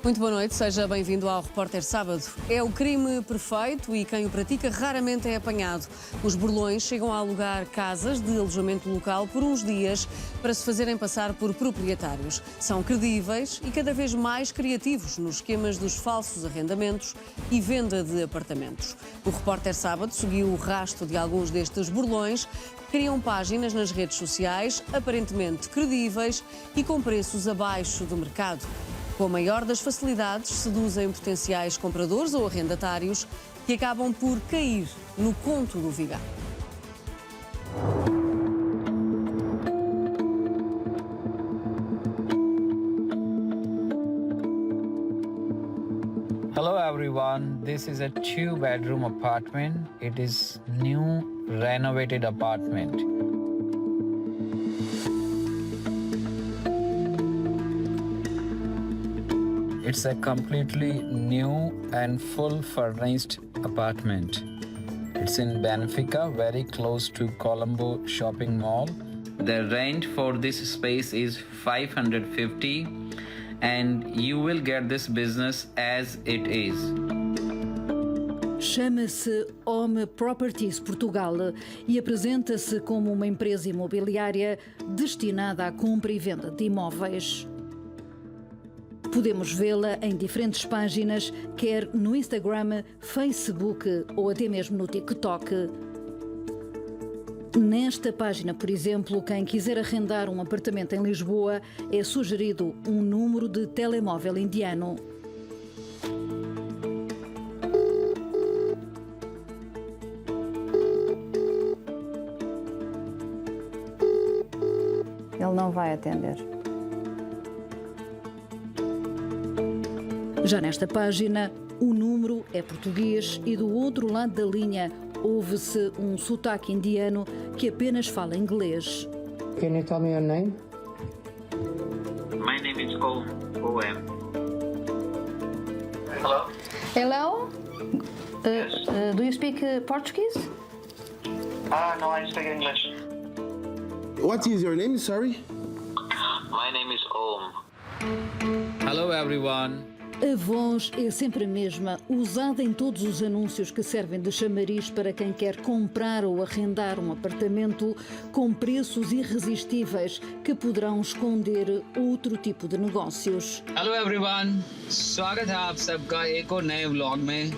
Muito boa noite, seja bem-vindo ao Repórter Sábado. É o crime perfeito e quem o pratica raramente é apanhado. Os burlões chegam a alugar casas de alojamento local por uns dias para se fazerem passar por proprietários. São credíveis e cada vez mais criativos nos esquemas dos falsos arrendamentos e venda de apartamentos. O Repórter Sábado seguiu o rastro de alguns destes burlões que criam páginas nas redes sociais aparentemente credíveis e com preços abaixo do mercado. Com a maior das facilidades, seduzem potenciais compradores ou arrendatários que acabam por cair no conto do vigário. Hello everyone, this is a 2-bedroom apartment. It is new renovated apartment. It's a completely new and full furnished apartment. It's in Benfica, very close to Colombo Shopping Mall. The rent for this space is 550 and you will get this business as it is. Chama-se Home Properties Portugal e apresenta-se como uma empresa imobiliária destinada à compra e venda de imóveis. Podemos vê-la em diferentes páginas, quer no Instagram, Facebook ou até mesmo no TikTok. Nesta página, por exemplo, quem quiser arrendar um apartamento em Lisboa, é sugerido um número de telemóvel indiano. Ele não vai atender. Já nesta página, o número é português e do outro lado da linha ouve-se um sotaque indiano que apenas fala inglês. Can you tell me your name? My name is OM. Hello? Hello? Do you speak Portuguese? No, I speak English. What is your name, sorry? My name is Om. Hello everyone. A voz é sempre a mesma, usada em todos os anúncios que servem de chamariz para quem quer comprar ou arrendar um apartamento com preços irresistíveis que poderão esconder outro tipo de negócios. Hello everyone. स्वागत है आप सबका एक और नए vlog में.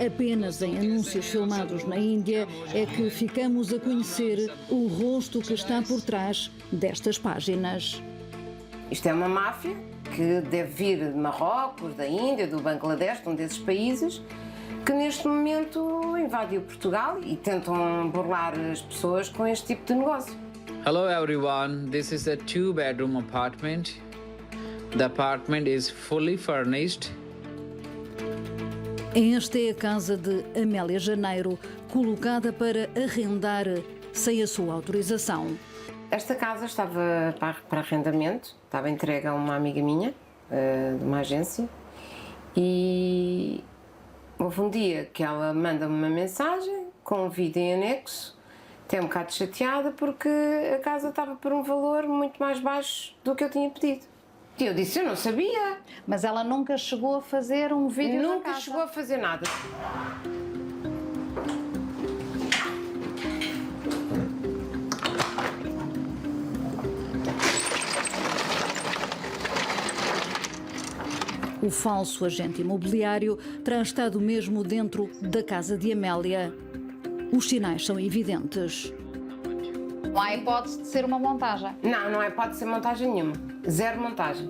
Apenas em anúncios filmados na Índia é que ficamos a conhecer o rosto que está por trás destas páginas. Isto é uma máfia que deve vir de Marrocos, da Índia, do Bangladesh, de um desses países, que neste momento invadiu Portugal e tentam burlar as pessoas com este tipo de negócio. Hello everyone. This is a 2-bedroom apartment. The apartment is fully furnished. Esta é a casa de Amélia Janeiro, colocada para arrendar sem a sua autorização. Esta casa estava para arrendamento, estava entregue a uma amiga minha, de uma agência, e houve um dia que ela manda-me uma mensagem com um vídeo em anexo, até um bocado chateada porque a casa estava por um valor muito mais baixo do que eu tinha pedido. E eu disse, eu não sabia. Mas ela nunca chegou a fazer um vídeo da Nunca casa. chegou a fazer nada. O falso agente imobiliário terá estado mesmo dentro da casa de Amélia. Os sinais são evidentes. Não há hipótese de ser uma montagem. Não pode ser montagem nenhuma. Zero montagem.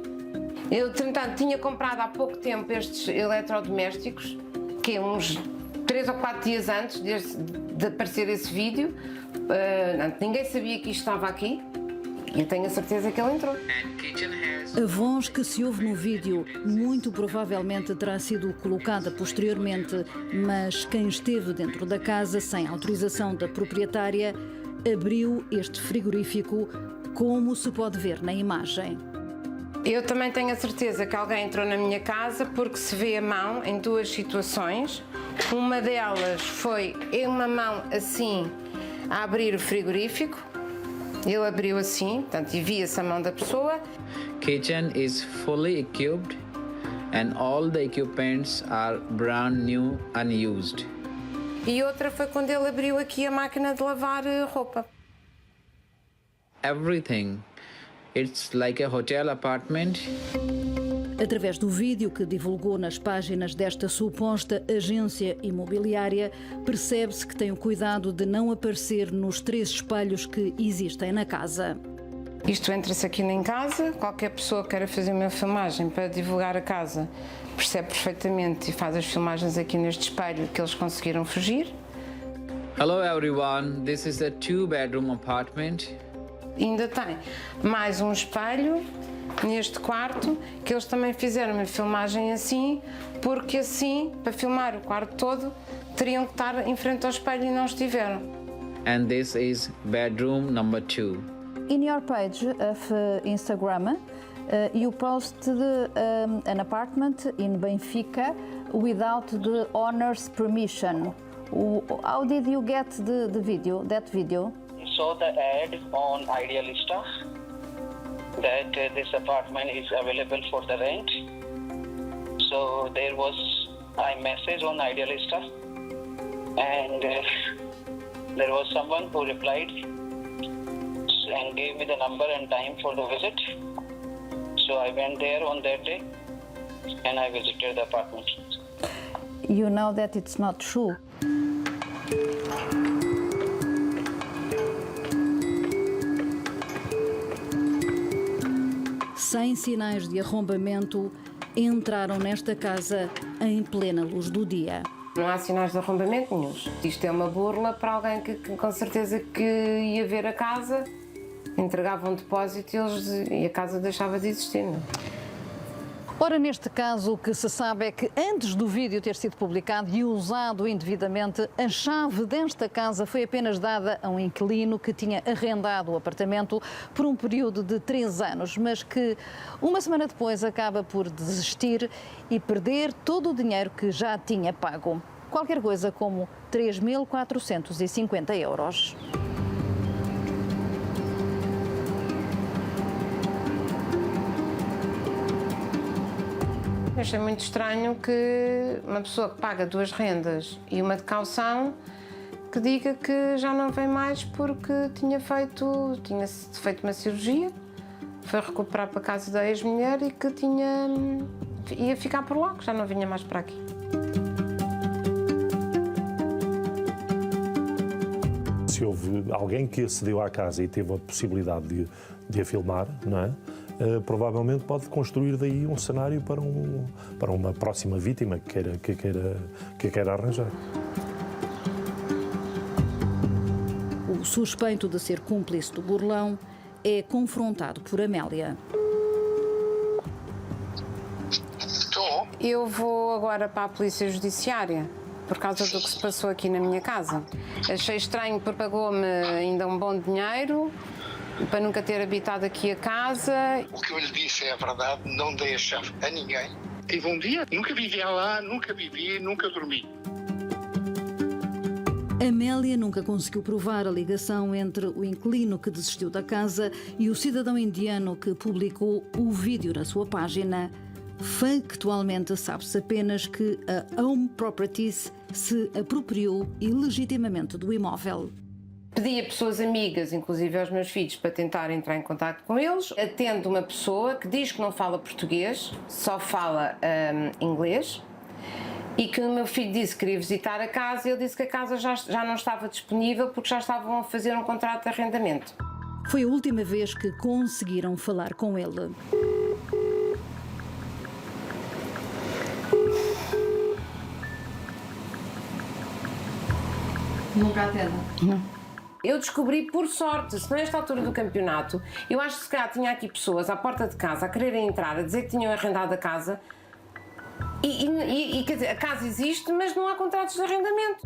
Eu, entretanto, tinha comprado há pouco tempo estes eletrodomésticos, que uns 3 ou 4 dias antes de aparecer esse vídeo. Ninguém sabia que isto estava aqui. E eu tenho a certeza que ele entrou. A voz que se ouve no vídeo muito provavelmente terá sido colocada posteriormente, mas quem esteve dentro da casa sem autorização da proprietária abriu este frigorífico, como se pode ver na imagem. Eu também tenho a certeza que alguém entrou na minha casa porque se vê a mão em duas situações. Uma delas foi uma mão assim a abrir o frigorífico. Ele abriu assim, portanto, e via-se a mão da pessoa. Kitchen is fully equipped and all the equipments are brand new, unused. E outra foi quando ele abriu aqui a máquina de lavar roupa. Everything. It's like a hotel apartment. Através do vídeo que divulgou nas páginas desta suposta agência imobiliária, percebe-se que tem o cuidado de não aparecer nos 3 espelhos que existem na casa. Isto entra-se aqui em casa, qualquer pessoa que queira fazer uma filmagem para divulgar a casa percebe perfeitamente e faz as filmagens aqui neste espelho que eles conseguiram fugir. Hello everyone, this is a 2-bedroom apartment. E ainda tem mais um espelho neste quarto, que eles também fizeram uma filmagem assim, porque assim, para filmar o quarto todo, teriam que estar em frente ao espelho e não estiveram. And this is bedroom number 2. In your page of Instagram, you posted an apartment in Benfica without the owner's permission. How did you get that video? Saw the ad on Idealista that this apartment is available for the rent. So there was a message on Idealista, and there was someone who replied and gave me the number and time for the visit. So I went there on that day and I visited the apartment. You know that it's not true. Sem sinais de arrombamento, entraram nesta casa em plena luz do dia. Não há sinais de arrombamento nenhuns. Isto é uma burla para alguém que com certeza que ia ver a casa, entregava um depósito e a casa deixava de existir. Não? Ora, neste caso, o que se sabe é que antes do vídeo ter sido publicado e usado indevidamente, a chave desta casa foi apenas dada a um inquilino que tinha arrendado o apartamento por um período de 3 anos, mas que uma semana depois acaba por desistir e perder todo o dinheiro que já tinha pago. Qualquer coisa como 3.450 euros. Achei muito estranho que uma pessoa que paga 2 rendas e uma de caução que diga que já não vem mais porque tinha feito uma cirurgia, foi recuperar para a casa da ex-mulher e que ia ficar por lá, que já não vinha mais para aqui. Se houve alguém que acedeu à casa e teve a possibilidade de a filmar, não é? Provavelmente pode construir daí um cenário para uma próxima vítima que queira arranjar. O suspeito de ser cúmplice do burlão é confrontado por Amélia. Eu vou agora para a Polícia Judiciária por causa do que se passou aqui na minha casa. Achei estranho porque pagou-me ainda um bom dinheiro para nunca ter habitado aqui a casa. O que eu lhe disse é a verdade, não dei a chave a ninguém. Tive um dia, nunca vivia lá, nunca vivi, nunca dormi. Amélia nunca conseguiu provar a ligação entre o inquilino que desistiu da casa e o cidadão indiano que publicou o vídeo na sua página. Factualmente, sabe-se apenas que a Home Properties se apropriou ilegitimamente do imóvel. Pedi a pessoas amigas, inclusive aos meus filhos, para tentar entrar em contato com eles. Atendo uma pessoa que diz que não fala português, só fala inglês, e que o meu filho disse que queria visitar a casa e ele disse que a casa já não estava disponível porque já estavam a fazer um contrato de arrendamento. Foi a última vez que conseguiram falar com ele. Nunca atendo. Não. Eu descobri por sorte, se nesta altura do campeonato, eu acho que se calhar tinha aqui pessoas à porta de casa a quererem entrar, a dizer que tinham arrendado a casa e quer dizer, a casa existe, mas não há contratos de arrendamento.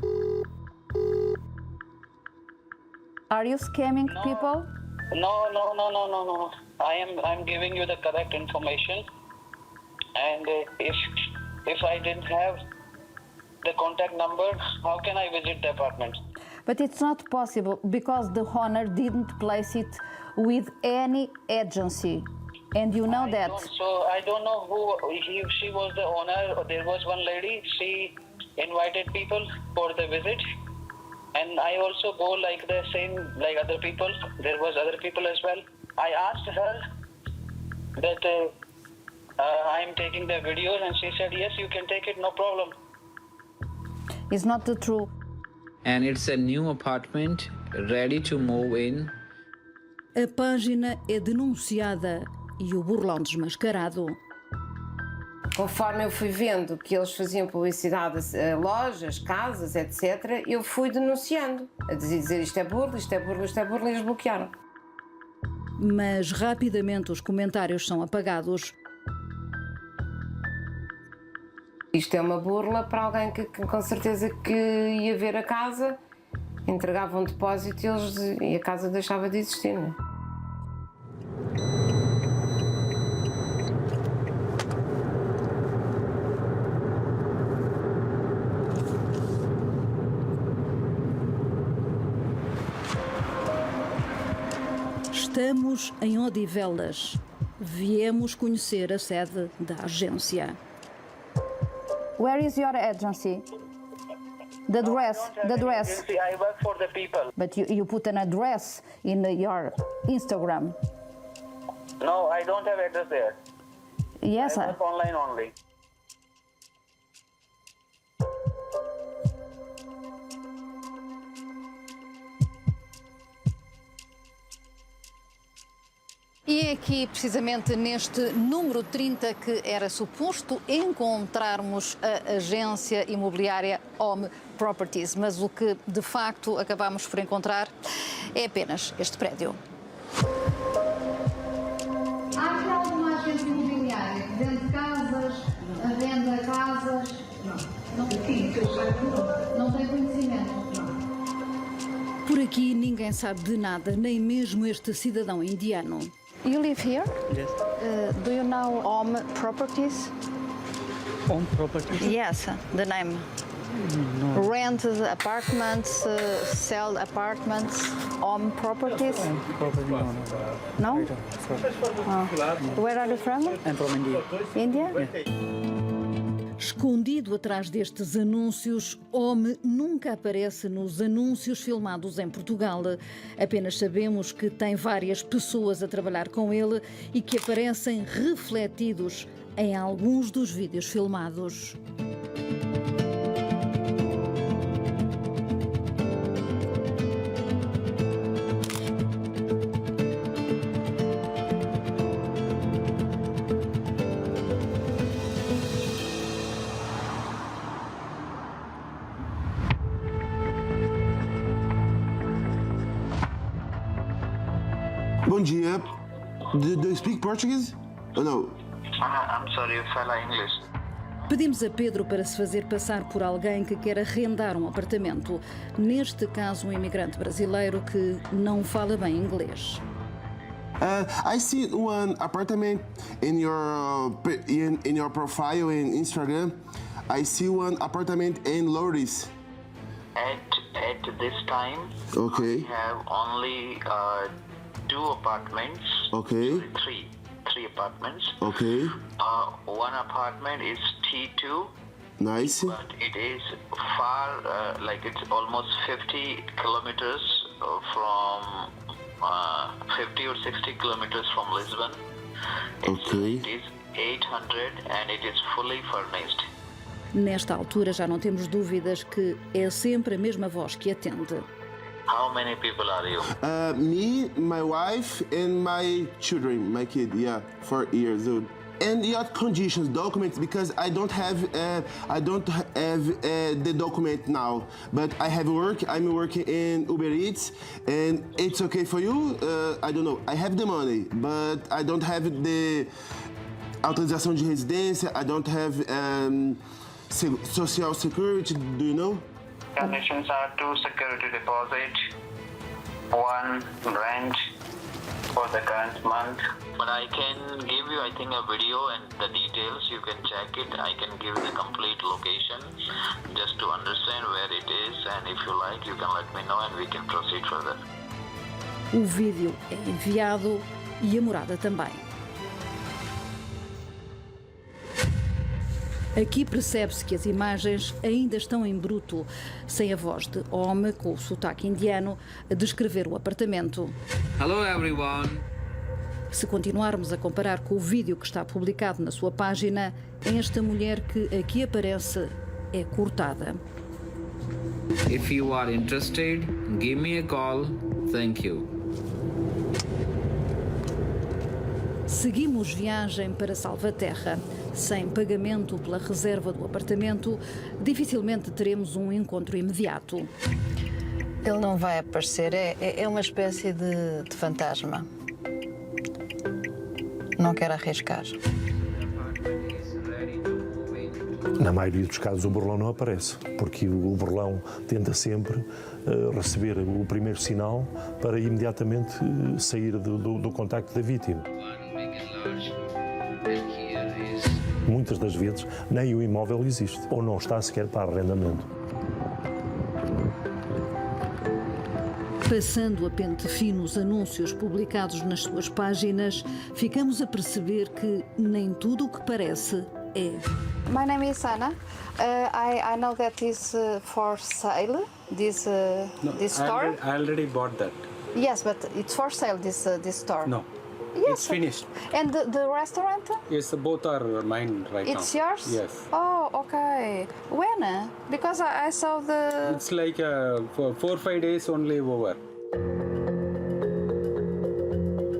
Are you scamming people? No. I'm giving you the correct information, and if I didn't have the contact number, how can I visit the apartment? But it's not possible because the owner didn't place it with any agency. And you know that. So I don't know who she was the owner. There was one lady. She invited people for the visit, and I also go like the same like other people. There was other people as well. I asked her that I am taking the videos, and she said yes, you can take it, no problem. It's not the truth. And it's a new apartment ready to move in. A página é denunciada e o burlão desmascarado. Conforme eu fui vendo que eles faziam publicidade a lojas, casas, etc., eu fui denunciando, a dizer isto é burla, isto é burla, isto é burla, e eles bloquearam. Mas rapidamente os comentários são apagados. Isto é uma burla para alguém que com certeza que ia ver a casa, entregava um depósito e a casa deixava de existir, não é? Estamos em Odivelas. Viemos conhecer a sede da agência. Where is your agency? The address. The address. I work for the people. But you put an address in your Instagram. No, I don't have address there. Yes. I work online only. E é aqui, precisamente neste número 30, que era suposto encontrarmos a agência imobiliária Home Properties. Mas o que, de facto, acabamos por encontrar é apenas este prédio. Há aqui alguma agência imobiliária que vende casas, venda casas? Não tem conhecimento. Por aqui ninguém sabe de nada, nem mesmo este cidadão indiano. You live here? Yes. Do you know Home Properties? Home properties? Yes, the name. No. Rent apartments, sell apartments, Home Properties? Property, no. No? Where are you from? I'm from India. India? Escondido atrás destes anúncios, Home nunca aparece nos anúncios filmados em Portugal. Apenas sabemos que tem várias pessoas a trabalhar com ele e que aparecem refletidos em alguns dos vídeos filmados. Bom dia. Do you speak Portuguese? Oh, no. I'm sorry, you fell English. Pedimos a Pedro para se fazer passar por alguém que quer arrendar um apartamento. Neste caso, um imigrante brasileiro que não fala bem inglês. I see one apartment in your profile in Instagram. I see one apartment in Lourdes. At this time, Okay. we have only 2 apartments. Okay. Three apartments. Okay. One apartment is T2, Nice. but it is far, like it's almost 50 kilometers from 50 or 60 kilometers from Lisbon. Okay. It is 800 and it is fully furnished. Nesta altura já não temos dúvidas que é sempre a mesma voz que atende. How many people are you? Me, my wife, and my children, my kid, 4 years old. And your conditions, documents, because I don't have the document now, but I have work. I'm working in Uber Eats, and it's okay for you. I don't know. I have the money, but I don't have the autorização de residência. I don't have social security. Do you know? Conditions are 2 security deposit, 1 rent for the current month. But I can give you, I think, a video and the details. You can check it. I can give the complete location just to understand where it is. And if you like, you can let me know and we can proceed further. O vídeo é enviado e a morada também. Aqui percebe-se que as imagens ainda estão em bruto, sem a voz de homem com o sotaque indiano a descrever o apartamento. Hello everyone. Se continuarmos a comparar com o vídeo que está publicado na sua página, esta mulher que aqui aparece é cortada. If you are interested, give me a call. Thank you. Seguimos viagem para Salvaterra. Sem pagamento pela reserva do apartamento, dificilmente teremos um encontro imediato. Ele não vai aparecer, é uma espécie de fantasma. Não quero arriscar. Na maioria dos casos o burlão não aparece, porque o burlão tenta sempre receber o primeiro sinal para imediatamente sair do contacto da vítima. Muitas das vezes nem o imóvel existe, ou não está sequer para arrendamento. Passando a pente fino os anúncios publicados nas suas páginas, ficamos a perceber que nem tudo o que parece é. My name is Sana. I know that is for sale. This store. I already bought that. Yes, but it's for sale. This store. No. Yes. It's finished. And the restaurant? Yes, both are mine right now. It's yours? Yes. Oh, okay. When? Because I saw the. It's like 4 or 5 days only over.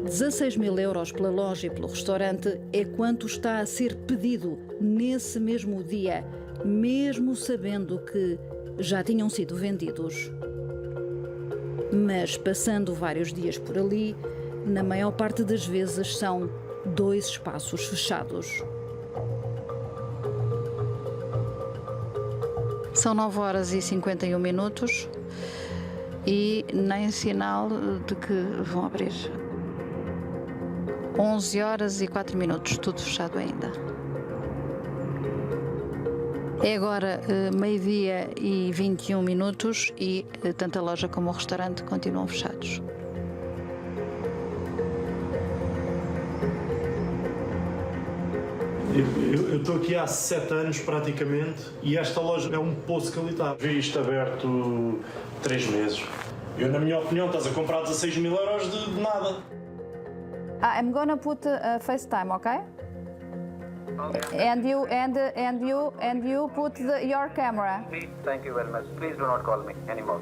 16.000 euros pela loja e pelo restaurante é quanto está a ser pedido nesse mesmo dia, mesmo sabendo que já tinham sido vendidos. Mas passando vários dias por ali, na maior parte das vezes são 2 espaços fechados. São 9h51 e nem sinal de que vão abrir. 11h04, tudo fechado ainda. É agora meio-dia e 21 minutos e tanto a loja como o restaurante continuam fechados. Eu estou aqui há 7 anos praticamente e esta loja é um poço que ali está. Vi isto aberto 3 meses. Eu, na minha opinião, estás a comprar 16.000 euros de nada. I'm gonna put FaceTime, okay? And you put your camera. Please, thank you very much. Please do not call me anymore.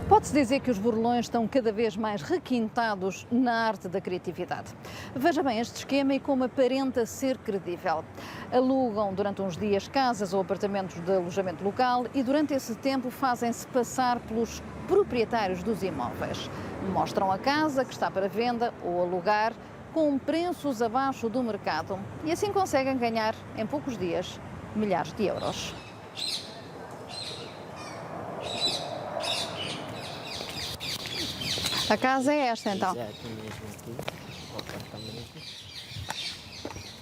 Pode-se dizer que os burlões estão cada vez mais requintados na arte da criatividade. Veja bem este esquema e como aparenta ser credível. Alugam durante uns dias casas ou apartamentos de alojamento local e durante esse tempo fazem-se passar pelos proprietários dos imóveis. Mostram a casa que está para venda ou alugar com preços abaixo do mercado e assim conseguem ganhar em poucos dias milhares de euros. A casa é esta, então? Exato, mesmo aqui, o apartamento.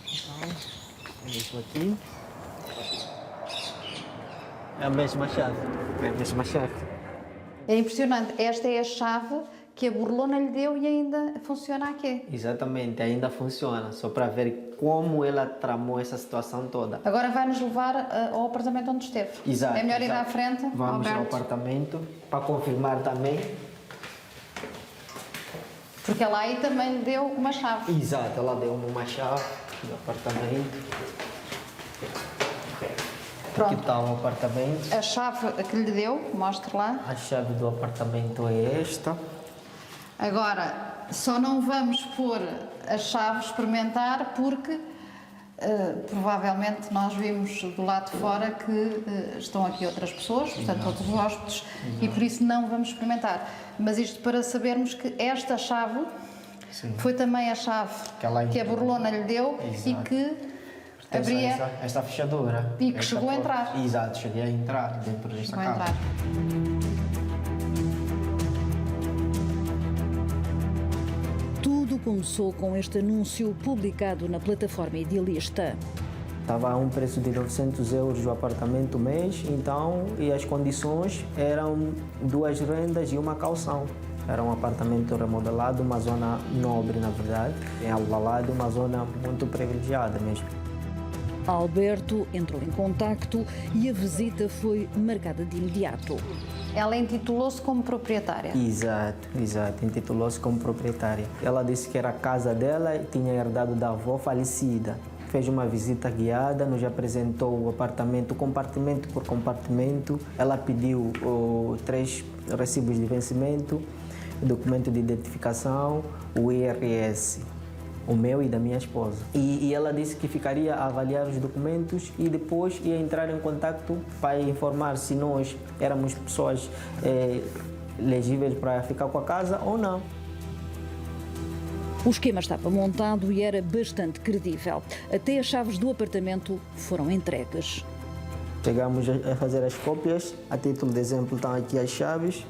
Então, mesmo aqui. É a mesma chave. É a mesma chave. É impressionante. Esta é a chave que a burlona lhe deu e ainda funciona aqui. Exatamente, ainda funciona. Só para ver como ela tramou essa situação toda. Agora vai-nos levar ao apartamento onde esteve. Exato. É melhor ir exato. à frente, Vamos ao Alberto? apartamento para confirmar também. Porque ela aí também lhe deu uma chave. Exato, ela deu-me uma chave do apartamento. Pronto. Aqui está o apartamento. A chave que lhe deu, mostre lá. A chave do apartamento é esta. Agora, só não vamos pôr a chave experimentar porque provavelmente nós vimos do lado de fora que estão aqui outras pessoas, portanto outros hóspedes, e por isso não vamos experimentar. Mas isto para sabermos que esta chave foi também a chave que a burlona lhe deu. Exato. E que abria esta fechadura. E que chegou a entrar. Exato, cheguei a entrar dentro desta casa. Tudo começou com este anúncio publicado na plataforma Idealista. Estava a um preço de 900 euros o apartamento mês, então, e as condições eram 2 rendas e uma calção. Era um apartamento remodelado, uma zona nobre, na verdade, em Alvalade, uma zona muito privilegiada mesmo. Alberto entrou em contacto e a visita foi marcada de imediato. Ela intitulou-se como proprietária. Exato, intitulou-se como proprietária. Ela disse que era a casa dela e tinha herdado da avó falecida. Fez uma visita guiada, nos apresentou o apartamento compartimento por compartimento. Ela pediu 3 recibos de vencimento, documento de identificação, o IRS, o meu e da minha esposa. E ela disse que ficaria a avaliar os documentos e depois ia entrar em contato para informar se nós éramos pessoas elegíveis para ficar com a casa ou não. O esquema estava montado e era bastante credível. Até as chaves do apartamento foram entregues. Chegamos a fazer as cópias. A título de exemplo estão aqui as chaves.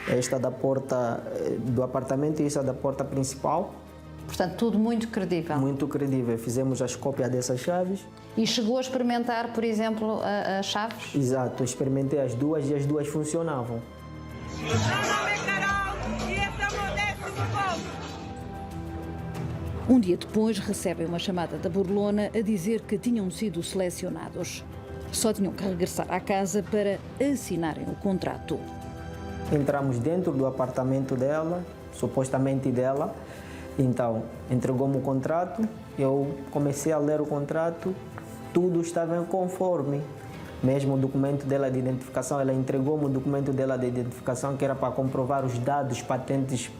Esta da porta do apartamento e essa da porta principal. Portanto, tudo muito credível. Muito credível. Fizemos as cópias dessas chaves. E chegou a experimentar, por exemplo, as chaves? Exato, experimentei as duas e as duas funcionavam. Um dia depois recebem uma chamada da Burlona a dizer que tinham sido selecionados. Só tinham que regressar à casa para assinarem o contrato. Entramos dentro do apartamento dela, supostamente dela. Então, entregou-me o contrato, eu comecei a ler o contrato, tudo estava conforme. Mesmo o documento dela de identificação, ela entregou-me o documento dela de identificação, que era para comprovar os dados patentes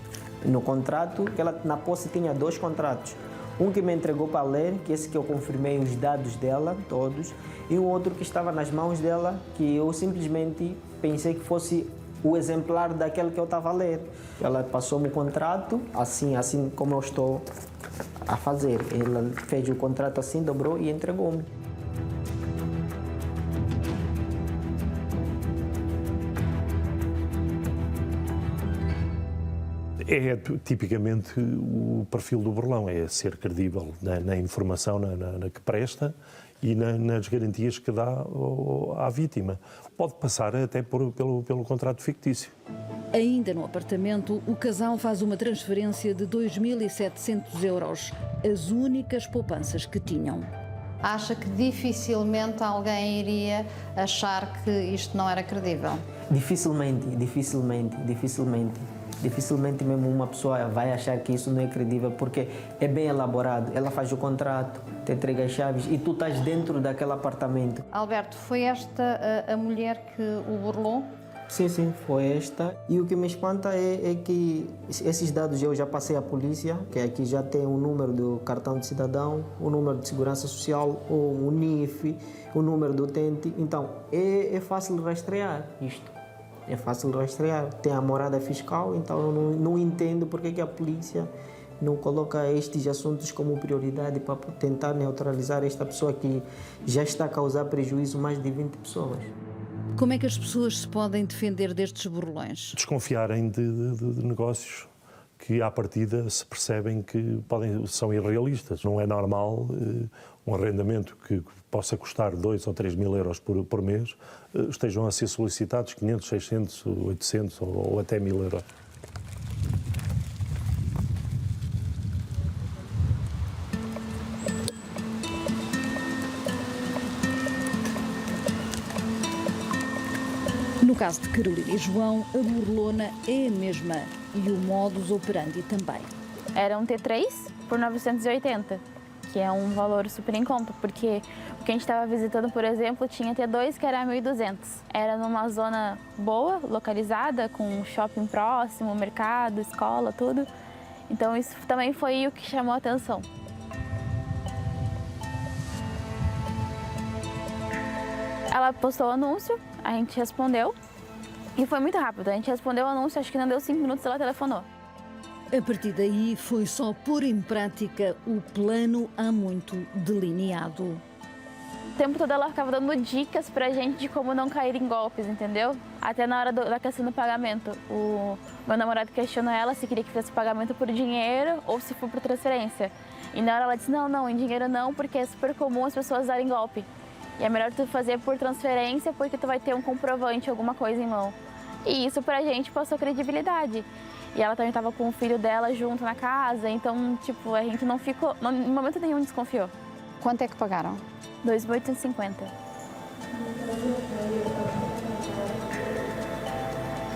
no contrato, que ela na posse tinha 2 contratos. Um que me entregou para ler, que esse que eu confirmei os dados dela, todos, e o outro que estava nas mãos dela, que eu simplesmente pensei que fosse o exemplar daquele que eu estava a ler. Ela passou-me o contrato, assim como eu estou a fazer. Ela fez o contrato assim, dobrou e entregou-me. É tipicamente o perfil do burlão, é ser credível na informação na que presta e nas garantias que dá à vítima. Pode passar até pelo contrato fictício. Ainda no apartamento, o casal faz uma transferência de 2.700 euros, as únicas poupanças que tinham. Acha que dificilmente alguém iria achar que isto não era credível? Dificilmente mesmo uma pessoa vai achar que isso não é credível, porque é bem elaborado. Ela faz o contrato, te entrega as chaves e tu estás dentro daquele apartamento. Alberto, foi esta a mulher que o burlou? Sim, foi esta. E o que me espanta é que esses dados eu já passei à polícia, que aqui já tem o número do cartão de cidadão, o número de segurança social, o NIF, o número do utente. Então, é fácil rastrear isto. É fácil rastrear. Tem a morada fiscal, então eu não entendo porque que a polícia não coloca estes assuntos como prioridade para tentar neutralizar esta pessoa que já está a causar prejuízo a mais de 20 pessoas. Como é que as pessoas se podem defender destes burlões? Desconfiarem de negócios que, à partida, se percebem que são irrealistas. Não é normal um arrendamento que possa custar 2 ou 3 mil euros por mês, estejam a ser solicitados 500, 600, 800 ou até 1.000 euros. No caso de Carolina e João, a burlona é a mesma e o modus operandi também. Era um T3 por 980, que é um valor super em conta, porque o que a gente estava visitando, por exemplo, tinha T2 que era 1.200. Era numa zona boa, localizada, com shopping próximo, mercado, escola, tudo. Então isso também foi o que chamou a atenção. Ela postou o anúncio, a gente respondeu e foi muito rápido. A gente respondeu o anúncio, acho que não deu 5 minutos, ela telefonou. A partir daí foi só pôr em prática o plano há muito delineado. O tempo todo ela ficava dando dicas pra gente de como não cair em golpes, entendeu? Até na hora da questão do pagamento. O meu namorado questionou ela se queria que fizesse pagamento por dinheiro ou se for por transferência. E na hora ela disse, não, em dinheiro não, porque é super comum as pessoas darem golpe. E é melhor tu fazer por transferência, porque tu vai ter um comprovante, alguma coisa em mão. E isso pra gente passou credibilidade. E ela também estava com o filho dela junto na casa, então, tipo, a gente não ficou, em momento nenhum desconfiou. Quanto é que pagaram? 2.850.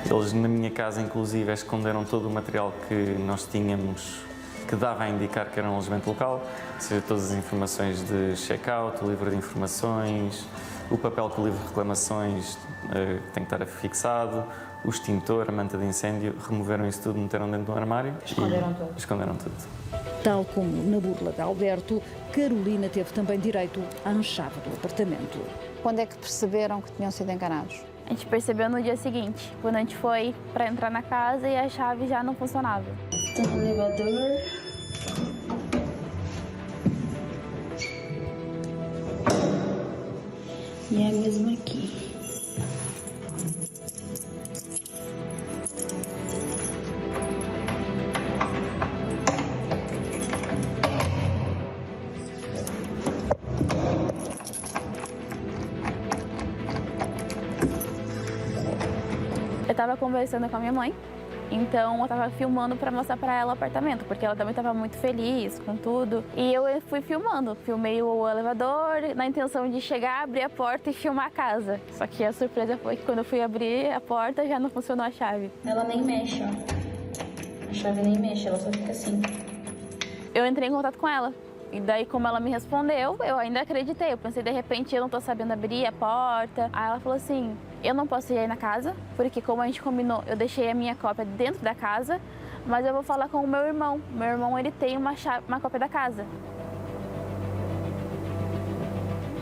Eles, na minha casa, inclusive, esconderam todo o material que nós tínhamos, que dava a indicar que era um alojamento local, ou seja, todas as informações de check-out, o livro de informações, o papel com o livro de reclamações tem que estar fixado, o extintor, a manta de incêndio, removeram isso tudo, meteram dentro do armário e esconderam tudo. Tal como na burla de Alberto, Carolina teve também direito à chave do apartamento. Quando é que perceberam que tinham sido enganados? A gente percebeu no dia seguinte, quando a gente foi para entrar na casa e a chave já não funcionava. Tô no elevador. E é mesmo aqui. Eu estava conversando com a minha mãe, então eu estava filmando para mostrar para ela o apartamento, porque ela também estava muito feliz com tudo. E eu fui filmando, filmei o elevador na intenção de chegar, abrir a porta e filmar a casa. Só que a surpresa foi que quando eu fui abrir a porta já não funcionou a chave. Ela nem mexe, ó. A chave nem mexe, ela só fica assim. Eu entrei em contato com ela. E daí, como ela me respondeu, eu ainda acreditei. Eu pensei, de repente, eu não tô sabendo abrir a porta. Aí ela falou assim, eu não posso ir aí na casa, porque como a gente combinou, eu deixei a minha cópia dentro da casa, mas eu vou falar com o meu irmão. Meu irmão, ele tem uma cópia da casa.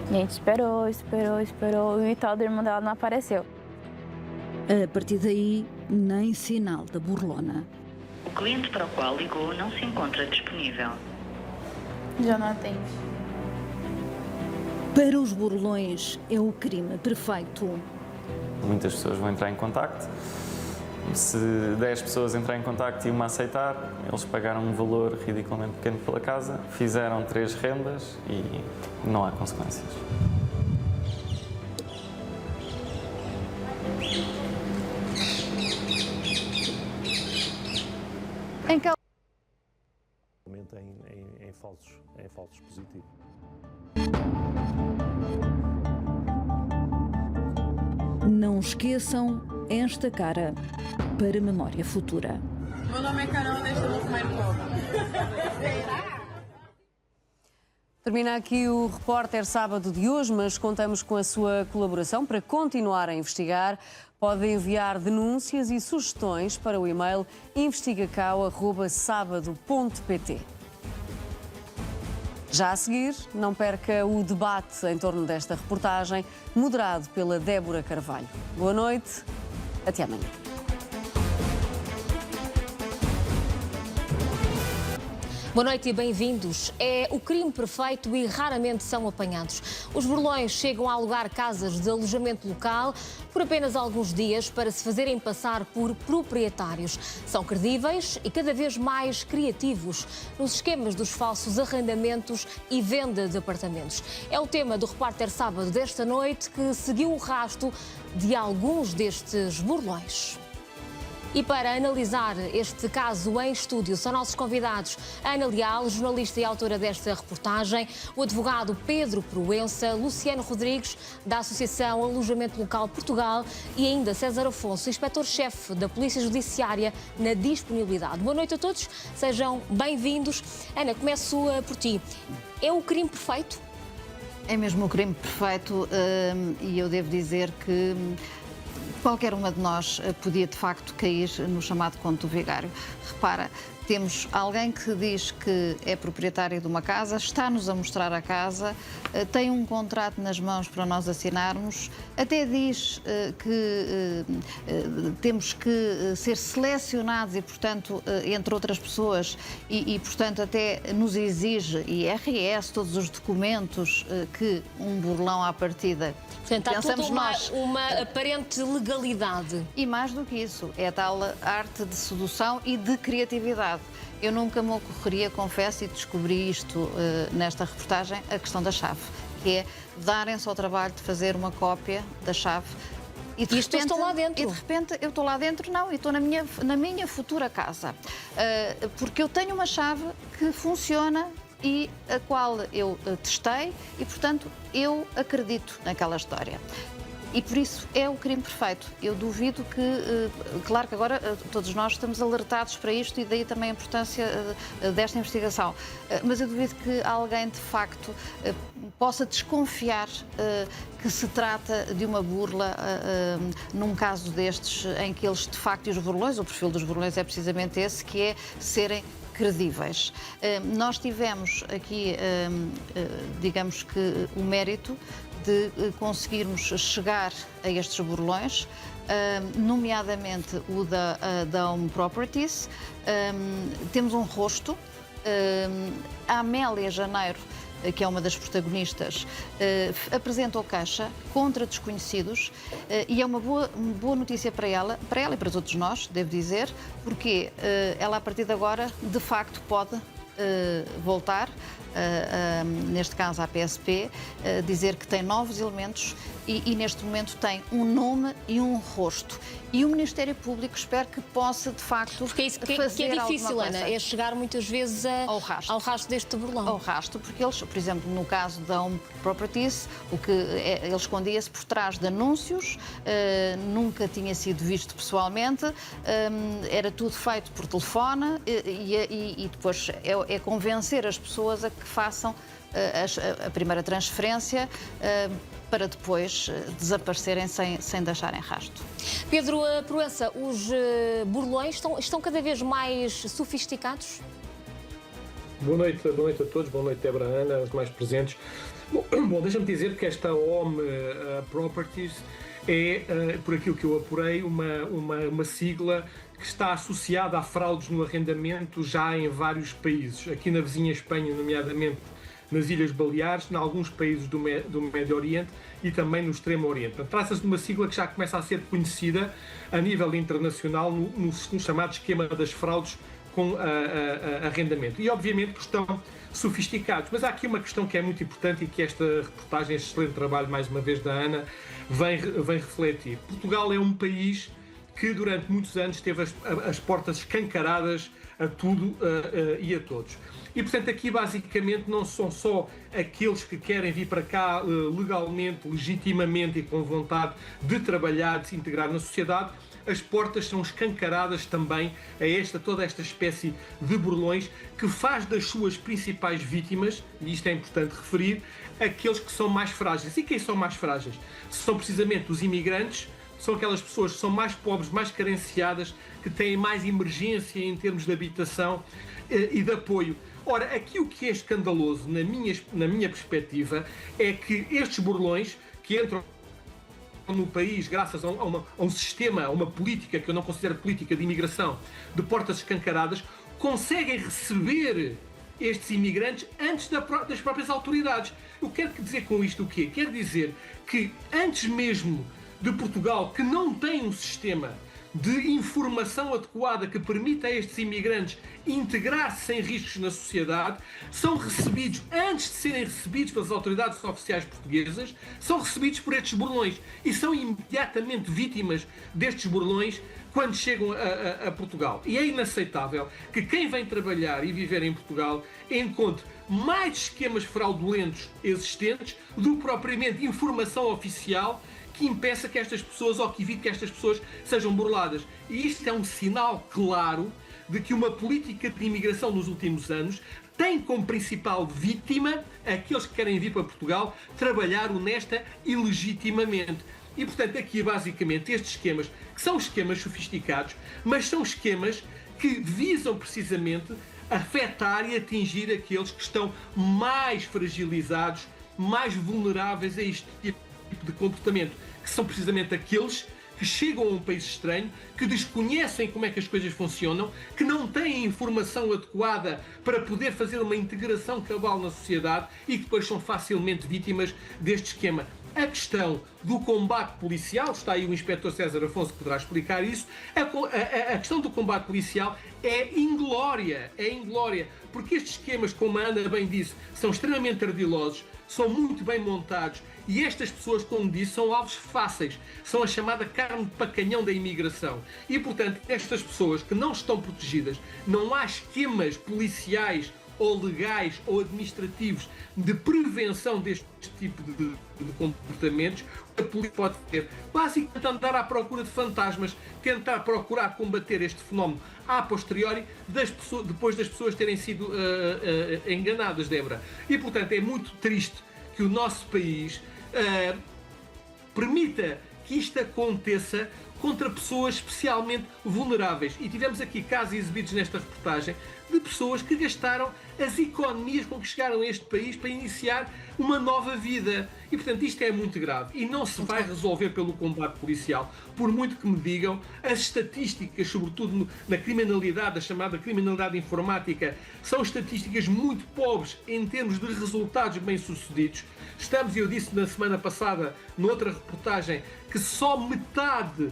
E a gente esperou e o tal do irmão dela não apareceu. A partir daí, nem sinal da burlona. O cliente para o qual ligou não se encontra disponível. Já não atende. Para os burlões, é o crime perfeito. Muitas pessoas vão entrar em contacto. Se 10 pessoas entrarem em contacto e uma aceitar, eles pagaram um valor ridiculamente pequeno pela casa, fizeram 3 rendas e não há consequências. Em falsos positivos. Não esqueçam esta cara para memória futura. Meu nome é Carol, deixa eu comer cobra. Termina aqui o Repórter Sábado de hoje, mas contamos com a sua colaboração para continuar a investigar. Pode enviar denúncias e sugestões para o e-mail investigacau@sabado.pt. Já a seguir, não perca o debate em torno desta reportagem, moderado pela Débora Carvalho. Boa noite, até amanhã. Boa noite e bem-vindos. É o crime perfeito e raramente são apanhados. Os burlões chegam a alugar casas de alojamento local por apenas alguns dias para se fazerem passar por proprietários. São credíveis e cada vez mais criativos nos esquemas dos falsos arrendamentos e venda de apartamentos. É o tema do Repórter Sábado desta noite, que seguiu o rastro de alguns destes burlões. E para analisar este caso em estúdio são nossos convidados Ana Leal, jornalista e autora desta reportagem, o advogado Pedro Proença, Luciano Rodrigues, da Associação Alojamento Local Portugal e ainda César Afonso, inspetor-chefe da Polícia Judiciária na disponibilidade. Boa noite a todos, sejam bem-vindos. Ana, começo por ti. É o crime perfeito? É mesmo o crime perfeito e eu devo dizer que qualquer uma de nós podia, de facto, cair no chamado conto do vigário. Repara, temos alguém que diz que é proprietário de uma casa, está-nos a mostrar a casa, tem um contrato nas mãos para nós assinarmos, até diz que temos que ser selecionados e, portanto, entre outras pessoas, e, portanto, até nos exige IRS, todos os documentos que um burlão à partida. Portanto, há toda uma aparente legalidade. E mais do que isso, é a tal arte de sedução e de criatividade. verdade. Eu nunca me ocorreria, confesso, e descobri isto nesta reportagem, a questão da chave, que é darem-se ao trabalho de fazer uma cópia da chave. E de repente estão lá dentro. E de repente eu estou lá dentro, não, e estou na minha futura casa. Porque eu tenho uma chave que funciona e a qual eu testei e, portanto, eu acredito naquela história. E por isso é o crime perfeito. Eu duvido que, claro que agora todos nós estamos alertados para isto e daí também a importância desta investigação, mas eu duvido que alguém de facto possa desconfiar que se trata de uma burla num caso destes em que eles de facto, e os burlões, o perfil dos burlões é precisamente esse, que é serem credíveis. Nós tivemos aqui, digamos que, o mérito de conseguirmos chegar a estes burlões, nomeadamente o da Home Properties. Temos um rosto. A Amélia Janeiro, que é uma das protagonistas, apresentou queixa contra desconhecidos e é uma boa notícia para ela e para todos nós, devo dizer, porque ela a partir de agora de facto pode voltar, neste caso à PSP, dizer que tem novos elementos e neste momento tem um nome e um rosto. E o Ministério Público espero que possa, de facto, porque é isso que fazer é difícil, Ana, é chegar muitas vezes ao rastro deste burlão. Ao rastro, porque eles, por exemplo, no caso da Home Properties, ele escondia-se por trás de anúncios, nunca tinha sido visto pessoalmente, era tudo feito por telefone e depois é convencer as pessoas a que façam a primeira transferência para depois desaparecerem sem deixarem rastro. Pedro Proença, os burlões estão cada vez mais sofisticados? Boa noite a todos, boa noite Débora, Ana, os mais presentes. Bom, deixa-me dizer que esta Home Properties é, por aquilo que eu apurei, uma sigla que está associada a fraudes no arrendamento já em vários países. Aqui na vizinha Espanha, nomeadamente nas Ilhas Baleares, em alguns países do Médio Oriente e também no Extremo Oriente. Trata-se de uma sigla que já começa a ser conhecida a nível internacional no chamado esquema das fraudes com arrendamento. E obviamente que estão sofisticados. Mas há aqui uma questão que é muito importante e que esta reportagem, este excelente trabalho, mais uma vez, da Ana, vem refletir. Portugal é um país que durante muitos anos teve as portas escancaradas a tudo e a todos. E, portanto, aqui basicamente não são só aqueles que querem vir para cá legalmente, legitimamente e com vontade de trabalhar, de se integrar na sociedade. As portas são escancaradas também a toda esta espécie de burlões que faz das suas principais vítimas, e isto é importante referir, aqueles que são mais frágeis. E quem são mais frágeis? São precisamente os imigrantes, são aquelas pessoas que são mais pobres, mais carenciadas, que têm mais emergência em termos de habitação e de apoio. Ora, aqui o que é escandaloso, na minha perspectiva, é que estes burlões que entram no país graças a um sistema, a uma política que eu não considero política de imigração, de portas escancaradas, conseguem receber estes imigrantes antes das próprias autoridades. Eu quero dizer com isto o quê? Quero dizer que antes mesmo de Portugal, que não tem um sistema de informação adequada que permita a estes imigrantes integrar-se sem riscos na sociedade, são recebidos, antes de serem recebidos pelas autoridades oficiais portuguesas, são recebidos por estes burlões e são imediatamente vítimas destes burlões quando chegam a Portugal. E é inaceitável que quem vem trabalhar e viver em Portugal encontre mais esquemas fraudulentos existentes do que propriamente informação oficial que impeça que estas pessoas, ou que evite que estas pessoas sejam burladas. E isto é um sinal claro de que uma política de imigração nos últimos anos tem como principal vítima aqueles que querem vir para Portugal trabalhar honesta e legitimamente. E, portanto, aqui, basicamente, estes esquemas, que são esquemas sofisticados, mas são esquemas que visam, precisamente, afetar e atingir aqueles que estão mais fragilizados, mais vulneráveis a este tipo de comportamento, que são precisamente aqueles que chegam a um país estranho, que desconhecem como é que as coisas funcionam, que não têm informação adequada para poder fazer uma integração cabal na sociedade e que depois são facilmente vítimas deste esquema. A questão do combate policial, está aí o inspetor César Afonso que poderá explicar isso, a questão do combate policial é inglória, porque estes esquemas, como a Ana bem disse, são extremamente ardilosos, são muito bem montados e estas pessoas, como disse, são alvos fáceis, são a chamada carne para canhão da imigração. E, portanto, estas pessoas que não estão protegidas, não há esquemas policiais ou legais ou administrativos de prevenção deste tipo de comportamentos, a polícia pode ter basicamente andar à procura de fantasmas, tentar procurar combater este fenómeno a posteriori, depois das pessoas terem sido enganadas, Débora. E, portanto, é muito triste que o nosso país permita que isto aconteça contra pessoas especialmente vulneráveis. E tivemos aqui casos exibidos nesta reportagem de pessoas que gastaram as economias com que chegaram a este país para iniciar uma nova vida. E, portanto, isto é muito grave e não se vai resolver pelo combate policial, por muito que me digam, as estatísticas, sobretudo na criminalidade, a chamada criminalidade informática, são estatísticas muito pobres em termos de resultados bem-sucedidos. Eu disse na semana passada, noutra reportagem, que só metade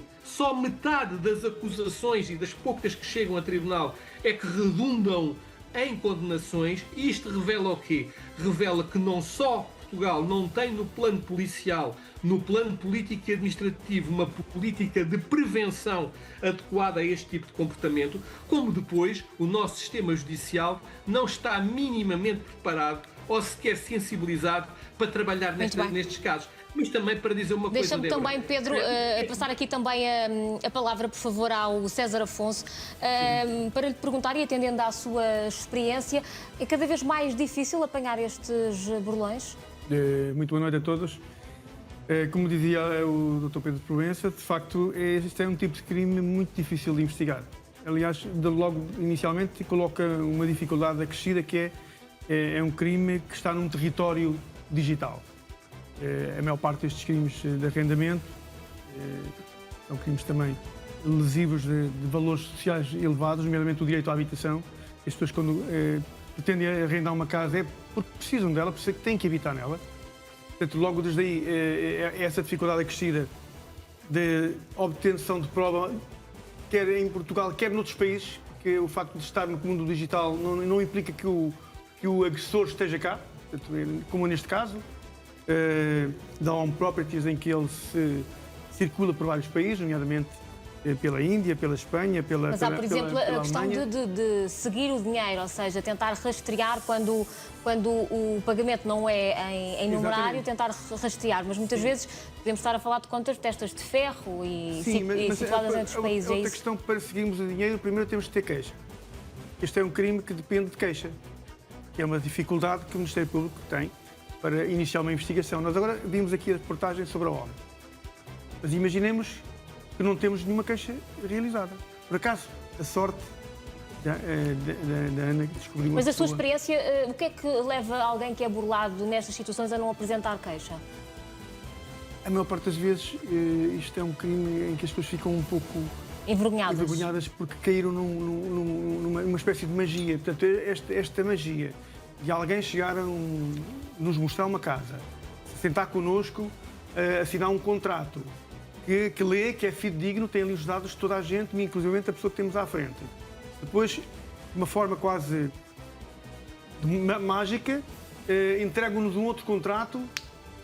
das acusações e das poucas que chegam a tribunal é que redundam em condenações. E isto revela o quê? Revela que não só Portugal não tem no plano policial, no plano político e administrativo, uma política de prevenção adequada a este tipo de comportamento, como depois o nosso sistema judicial não está minimamente preparado ou sequer sensibilizado para trabalhar nestes casos. Mas também para dizer uma coisa... Deixa-me também, Pedro, passar aqui também a palavra, por favor, ao César Afonso, para lhe perguntar, e atendendo à sua experiência, é cada vez mais difícil apanhar estes burlões? Muito boa noite a todos. Como dizia o Dr. Pedro Proença, de facto, este é um tipo de crime muito difícil de investigar. Aliás, logo inicialmente coloca uma dificuldade acrescida, que é um crime que está num território digital. A maior parte destes crimes de arrendamento são crimes também lesivos de valores sociais elevados, nomeadamente o direito à habitação. As pessoas, quando pretendem arrendar uma casa, é porque precisam dela, porque têm que habitar nela. Portanto, logo desde aí, essa dificuldade acrescida de obtenção de prova, quer em Portugal, quer noutros países, porque o facto de estar no mundo digital não implica que o agressor esteja cá, como neste caso. Da Home Properties, em que ele se circula por vários países, nomeadamente pela Índia, pela Espanha, pela Mas há, por exemplo, pela a questão de seguir o dinheiro, ou seja, tentar rastrear quando o pagamento não é em numerário, tentar rastrear. Mas muitas vezes podemos estar a falar de contas de testas de ferro e situadas entre os países. Outra questão, para seguirmos o dinheiro, primeiro temos de ter queixa. Este é um crime que depende de queixa, que é uma dificuldade que o Ministério Público tem para iniciar uma investigação. Nós agora vimos aqui a reportagem sobre a ONU. Mas imaginemos que não temos nenhuma queixa realizada. Por acaso, a sorte da Ana que descobriu... Mas a sua experiência, o que é que leva alguém que é burlado nestas situações a não apresentar queixa? A maior parte das vezes, isto é um crime em que as pessoas ficam um pouco... envergonhadas porque caíram numa espécie de magia. Portanto, esta magia de alguém chegar a nos mostrar uma casa, sentar connosco, assinar um contrato, que lê, que é fidedigno, tem ali os dados de toda a gente, inclusive a pessoa que temos à frente. Depois, de uma forma quase mágica, entregam-nos um outro contrato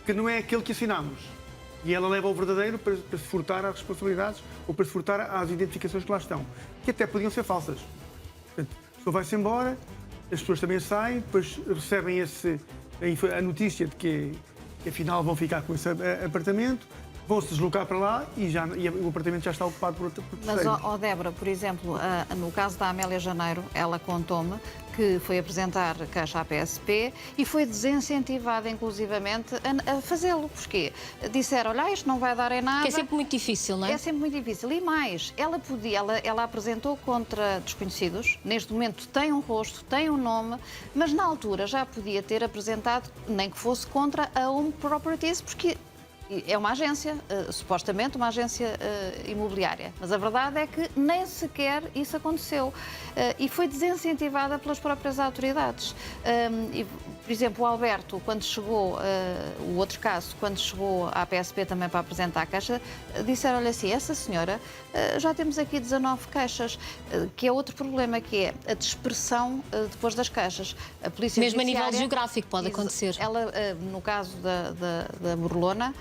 que não é aquele que assinámos. E ela leva ao verdadeiro para se furtar às responsabilidades ou para se furtar às identificações que lá estão, que até podiam ser falsas. Portanto, a pessoa vai-se embora, as pessoas também saem, depois recebem a notícia de que afinal vão ficar com esse apartamento, vão-se deslocar para lá e o apartamento já está ocupado por terceiros. Mas, Débora, por exemplo, no caso da Amélia Janeiro, ela contou-me que foi apresentar queixa à PSP e foi desincentivada, inclusivamente, a fazê-lo. Porquê? Disseram, olha, isto não vai dar em nada. Que é sempre muito difícil, não é? É sempre muito difícil. E mais, ela apresentou contra desconhecidos, neste momento tem um rosto, tem um nome, mas na altura já podia ter apresentado, nem que fosse contra a Home Properties, porque É uma agência, supostamente uma agência imobiliária, mas a verdade é que nem sequer isso aconteceu e foi desincentivada pelas próprias autoridades. Por exemplo, o Alberto, quando chegou, o outro caso, quando chegou à PSP também para apresentar a queixa, disseram-lhe assim, essa senhora, já temos aqui 19 queixas, que é outro problema, que é a dispersão depois das queixas. A Polícia Mesmo a Judiciária, nível geográfico pode acontecer. Ela, no caso da Burlona,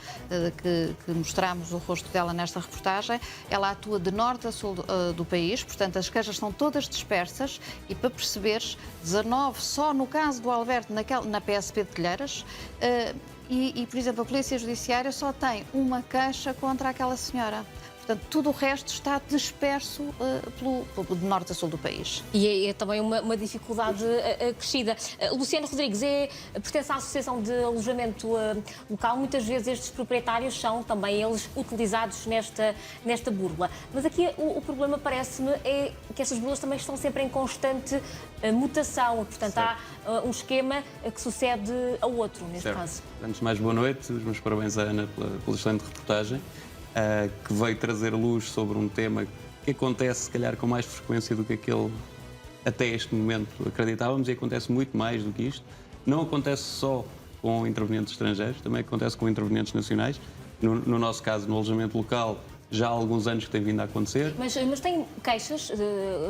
que mostramos o rosto dela nesta reportagem, ela atua de norte a sul do país, portanto as queixas estão todas dispersas e para perceberes, 19 só no caso do Alberto na PSP de Telheiras e, por exemplo, a Polícia Judiciária só tem uma queixa contra aquela senhora. Portanto, tudo o resto está disperso de norte a sul do país. E é também uma dificuldade crescida. Luciano Rodrigues, pertence à Associação de Alojamento Local. Muitas vezes estes proprietários são também eles utilizados nesta burla. Mas aqui o problema, parece-me, é que estas burlas também estão sempre em constante mutação. Portanto, há um esquema que sucede ao outro, neste caso. Antes de mais, boa noite. Os meus parabéns à Ana pela excelente reportagem. Que veio trazer luz sobre um tema que acontece, se calhar, com mais frequência do que aquele até este momento acreditávamos, e acontece muito mais do que isto. Não acontece só com intervenientes estrangeiros, também acontece com intervenientes nacionais. No nosso caso, no alojamento local, já há alguns anos que tem vindo a acontecer. Mas tem queixas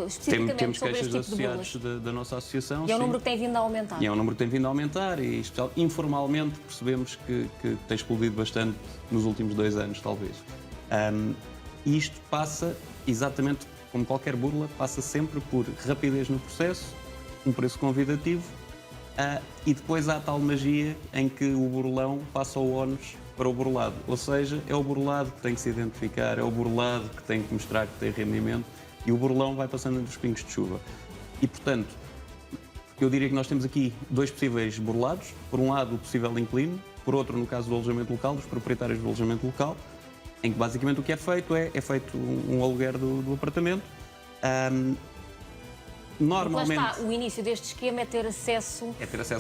especificamente temos sobre queixas este tipo de burlas? associados da nossa associação. E é um sim. número que tem vindo a aumentar? E é um número que tem vindo a aumentar e, informalmente, percebemos que tem explodido bastante nos últimos 2 anos, talvez. E isto passa, exatamente como qualquer burla, passa sempre por rapidez no processo, um preço convidativo e depois há a tal magia em que o burlão passa o ónus para o burlado. Ou seja, é o burlado que tem que se identificar, é o burlado que tem que mostrar que tem rendimento e o burlão vai passando entre os pingos de chuva. E, portanto, eu diria que nós temos aqui 2 possíveis burlados. Por um lado, o possível inquilino, por outro, no caso do alojamento local, dos proprietários do alojamento local, em que basicamente o que é feito um aluguer do apartamento. Normalmente... Lá está, o início deste esquema é ter acesso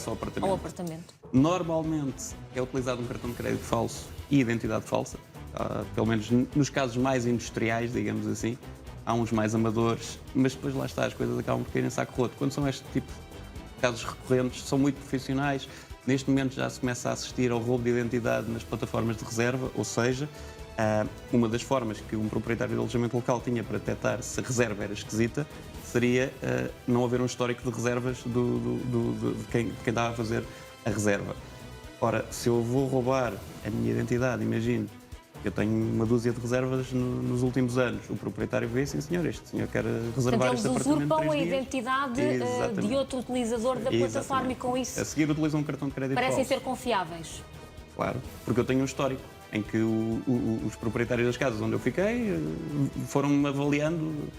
ao apartamento. Normalmente é utilizado um cartão de crédito falso e identidade falsa, pelo menos nos casos mais industriais, digamos assim. Há uns mais amadores, mas depois lá está, as coisas acabam por cair em saco roto. Quando são este tipo de casos recorrentes, são muito profissionais. Neste momento já se começa a assistir ao roubo de identidade nas plataformas de reserva, ou seja, uma das formas que um proprietário de alojamento local tinha para detectar se a reserva era esquisita seria não haver um histórico de reservas de quem estava a fazer a reserva. Ora, se eu vou roubar a minha identidade, imagino, eu tenho uma dúzia de reservas nos últimos anos, o proprietário vê, sim senhor, este senhor quer reservar este apartamento. Eles usurpam a identidade de outro utilizador da plataforma e com isso... A seguir utilizam um cartão de crédito parecem falso. ser confiáveis. Claro, porque eu tenho um histórico em que os proprietários das casas onde eu fiquei foram-me avaliando,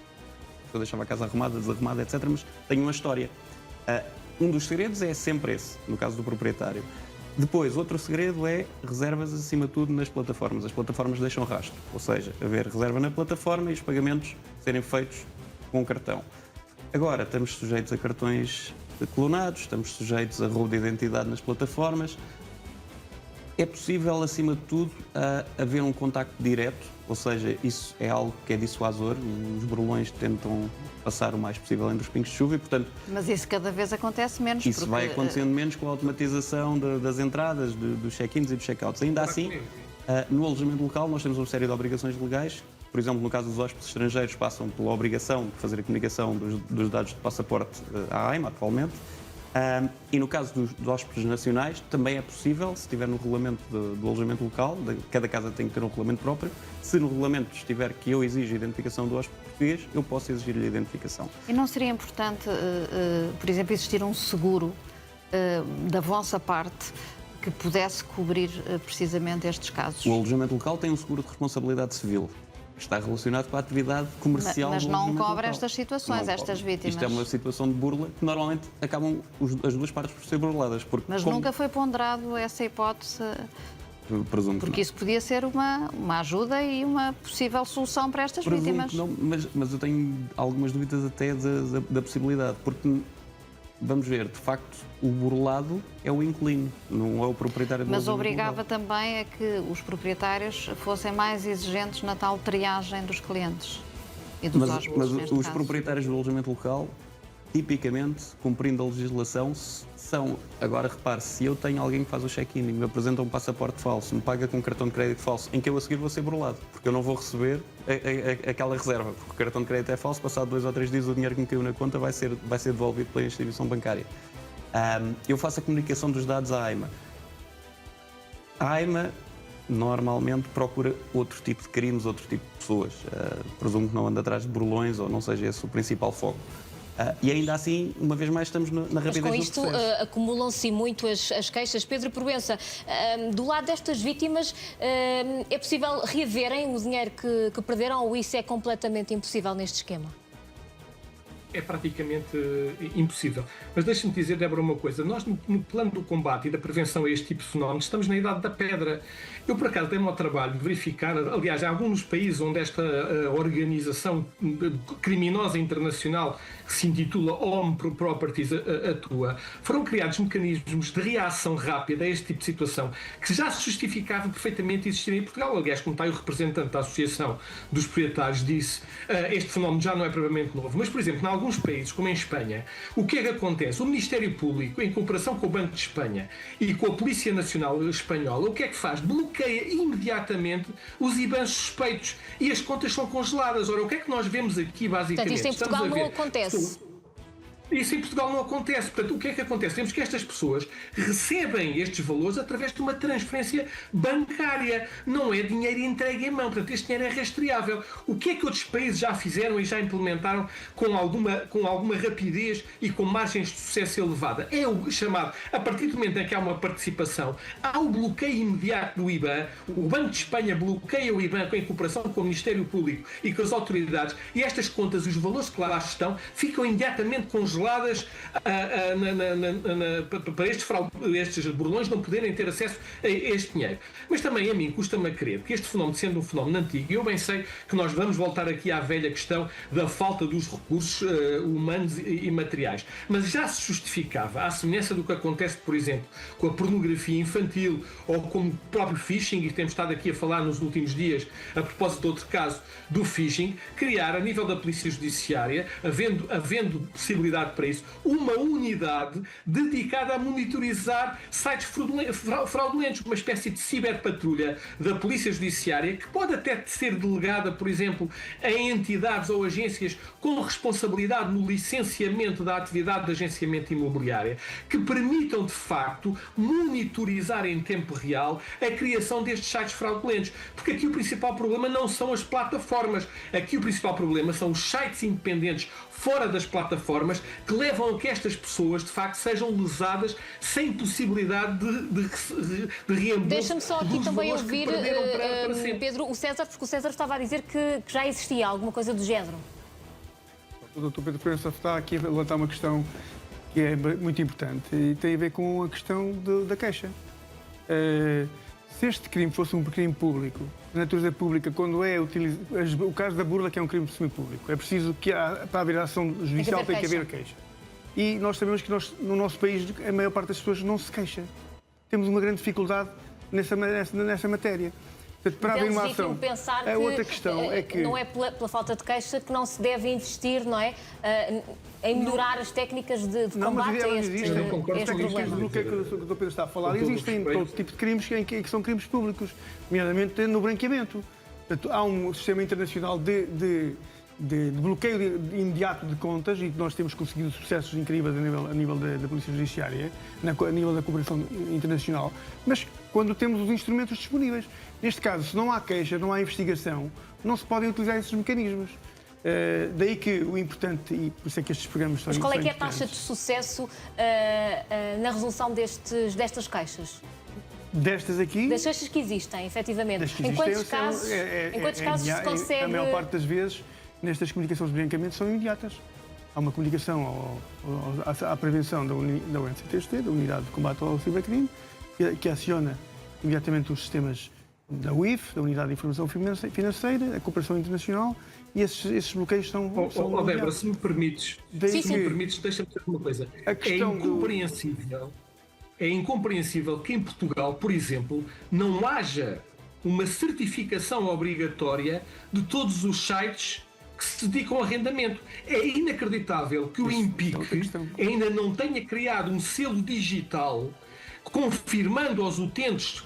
eu deixava a casa arrumada, desarrumada, etc., mas tenho uma história. Um dos segredos é sempre esse, no caso do proprietário. Depois, outro segredo é reservas, acima de tudo, nas plataformas. As plataformas deixam rastro, ou seja, haver reserva na plataforma e os pagamentos serem feitos com cartão. Agora, estamos sujeitos a cartões clonados, estamos sujeitos a roubo de identidade nas plataformas. É possível, acima de tudo, haver um contacto direto, ou seja, isso é algo que é dissuasor. Os burlões tentam passar o mais possível entre os pingos de chuva e, portanto... Mas isso cada vez acontece menos. Isso vai acontecendo menos com a automatização das entradas, dos check-ins e dos check-outs. Ainda assim, no alojamento local nós temos uma série de obrigações legais. Por exemplo, no caso dos hóspedes estrangeiros, passam pela obrigação de fazer a comunicação dos dados de passaporte à AIMA, atualmente. E no caso dos hóspedes nacionais, também é possível, se estiver no regulamento do alojamento local, cada casa tem que ter um regulamento próprio. Se no regulamento estiver que eu exijo a identificação do hóspede português, eu posso exigir-lhe a identificação. E não seria importante, por exemplo, existir um seguro da vossa parte que pudesse cobrir precisamente estes casos? O alojamento local tem um seguro de responsabilidade civil. Está relacionado com a atividade comercial. Mas do não alojamento cobre local. estas situações, Não estas cobre. vítimas. Isto é uma situação de burla que normalmente acabam as duas partes por ser burladas. Porque, mas nunca foi ponderado essa hipótese? Presumo que porque isso podia ser uma ajuda e uma possível solução para estas vítimas. Que não, mas eu tenho algumas dúvidas até da possibilidade, porque vamos ver, de facto, o burlado é o inquilino, não é o proprietário do Mas alojamento obrigava local. também a que os proprietários fossem mais exigentes na tal triagem dos clientes e dos hóspedes, Mas neste os caso. proprietários do alojamento local, tipicamente, cumprindo a legislação, são... Agora, repare, se eu tenho alguém que faz o check-in e me apresenta um passaporte falso, me paga com um cartão de crédito falso, em que eu a seguir vou ser burlado, porque eu não vou receber aquela reserva, porque o cartão de crédito é falso, passado 2 ou 3 dias o dinheiro que me caiu na conta vai ser devolvido pela instituição bancária. Eu faço a comunicação dos dados à AIMA. A AIMA normalmente procura outro tipo de crimes, outro tipo de pessoas. Presumo que não anda atrás de burlões ou não seja esse o principal foco. E ainda assim, uma vez mais, estamos na rapidez do processo. Mas com isto acumulam-se muito as queixas. Pedro Proença, do lado destas vítimas, é possível reaverem o dinheiro que perderam ou isso é completamente impossível neste esquema? É praticamente impossível. Mas deixe-me dizer, Débora, uma coisa. Nós, no plano do combate e da prevenção a este tipo de fenómenos, estamos na idade da pedra. Eu, por acaso, dei-me ao trabalho de verificar, aliás, há alguns países onde esta organização criminosa internacional, que se intitula Home Properties, atua, foram criados mecanismos de reação rápida a este tipo de situação, que já se justificava perfeitamente existir em Portugal. Aliás, como está aí o representante da Associação dos Proprietários, disse, este fenómeno já não é propriamente novo. Mas, por exemplo, em alguns países, como em Espanha, o que é que acontece? O Ministério Público, em cooperação com o Banco de Espanha e com a Polícia Nacional Espanhola, o que é que faz? Bloqueia imediatamente os IBANs suspeitos e as contas são congeladas. Ora, o que é que nós vemos aqui, basicamente? Portanto, isto em Portugal não acontece. Isso em Portugal não acontece. Portanto, o que é que acontece? Temos que estas pessoas recebem estes valores através de uma transferência bancária. Não é dinheiro entregue em mão. Portanto, este dinheiro é rastreável. O que é que outros países já fizeram e já implementaram com alguma rapidez e com margens de sucesso elevada? É o chamado, a partir do momento em que há uma participação, há o bloqueio imediato do IBAN. O Banco de Espanha bloqueia o IBAN em cooperação com o Ministério Público e com as autoridades e estas contas, os valores que lá estão, ficam imediatamente congelados para estes burlões não poderem ter acesso a este dinheiro. Mas também a mim custa-me a crer que este fenómeno, sendo um fenómeno antigo, eu bem sei que nós vamos voltar aqui à velha questão da falta dos recursos humanos e materiais, mas já se justificava, à semelhança do que acontece, por exemplo, com a pornografia infantil ou com o próprio phishing, e temos estado aqui a falar nos últimos dias, a propósito de outro caso do phishing, criar a nível da Polícia Judiciária, havendo possibilidade para isso, uma unidade dedicada a monitorizar sites fraudulentos, uma espécie de ciberpatrulha da Polícia Judiciária, que pode até ser delegada, por exemplo, a entidades ou agências com responsabilidade no licenciamento da atividade de agenciamento imobiliária, que permitam, de facto, monitorizar em tempo real a criação destes sites fraudulentos. Porque aqui o principal problema não são as plataformas, aqui o principal problema são os sites independentes fora das plataformas que levam a que estas pessoas, de facto, sejam lesadas sem possibilidade de reembolso. Deixa-me só aqui também ouvir, Pedro, o César, porque o César estava a dizer que já existia alguma coisa do género. O Dr. Pedro Proença está aqui a levantar uma questão que é muito importante e tem a ver com a questão da queixa. Se este crime fosse um crime público, de natureza pública, quando é utilizado, o caso da burla, que é um crime semi-público, é preciso que, para haver ação judicial, tem que haver queixa. E nós sabemos que no nosso país a maior parte das pessoas não se queixa. Temos uma grande dificuldade nessa matéria. Portanto, para haver uma ação, pensar a outra questão é que não é pela falta de queixa que não se deve investir, não é? Em melhorar as técnicas de combate a este problema. O que é que o Dr. Pedro está a falar? Existem todo tipo de crimes que são crimes públicos, nomeadamente no branqueamento. Portanto, há um sistema internacional de bloqueio imediato de contas e nós temos conseguido sucessos incríveis a nível da Polícia Judiciária, a nível da cooperação internacional, mas quando temos os instrumentos disponíveis. Neste caso, se não há queixa, não há investigação, não se podem utilizar esses mecanismos. Daí que o importante, e por isso é que estes programas são importantes. Mas qual é que é a taxa de sucesso na resolução destas queixas? Destas aqui? Das queixas que existem, efetivamente. Em quantos casos se consegue... A maior parte das vezes, nestas comunicações de branqueamento, são imediatas. Há uma comunicação à prevenção da UNCTST, da Unidade de Combate ao Cibercrime, que aciona imediatamente os sistemas da UIF, da Unidade de Informação Financeira, a Cooperação Internacional, e esses bloqueios são Débora, se me permites, deixa-me dizer uma coisa. É incompreensível que em Portugal, por exemplo, não haja uma certificação obrigatória de todos os sites que se dedicam ao arrendamento. É inacreditável que o INPIC ainda não tenha criado um selo digital confirmando aos utentes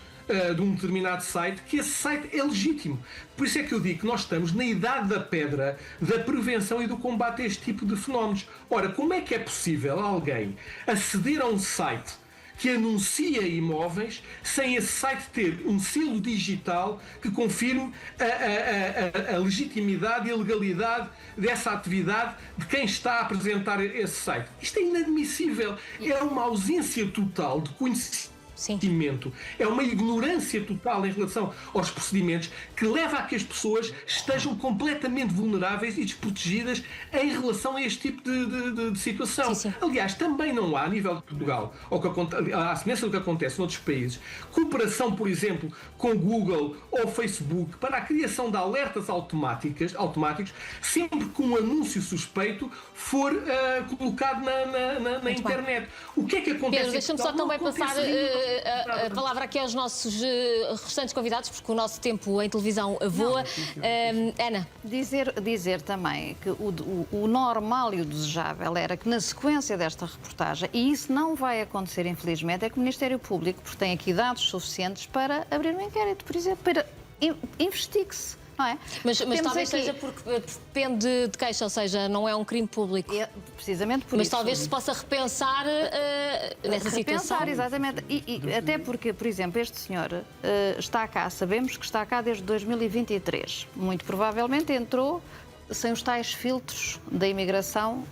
de um determinado site que esse site é legítimo. Por isso é que eu digo que nós estamos na idade da pedra da prevenção e do combate a este tipo de fenómenos. Ora, como é que é possível alguém aceder a um site que anuncia imóveis sem esse site ter um selo digital que confirme a legitimidade e a legalidade dessa atividade de quem está a apresentar esse site? Isto é inadmissível. É uma ausência total de conhecimento. É uma ignorância total em relação aos procedimentos que leva a que as pessoas estejam completamente vulneráveis e desprotegidas em relação a este tipo de situação. Aliás, também não há, a nível de Portugal, à semelhança do que acontece noutros países, cooperação, por exemplo, com Google ou Facebook para a criação de alertas automáticos sempre que um anúncio suspeito for colocado na internet. O que é que acontece? Pedro, deixa-me só também passar a palavra aqui aos nossos restantes convidados, porque o nosso tempo em televisão voa. Ana. Dizer também que o normal e o desejável era que na sequência desta reportagem, e isso não vai acontecer infelizmente, é que o Ministério Público, porque tem aqui dados suficientes para abrir um inquérito, por exemplo, para investigue-se. Não é? Mas talvez seja porque depende de queixa, ou seja, não é um crime público. Precisamente por mas isso. Talvez se possa repensar nessa situação. Exatamente. E até porque, por exemplo, este senhor está cá, sabemos que está cá desde 2023. Muito provavelmente entrou sem os tais filtros da imigração,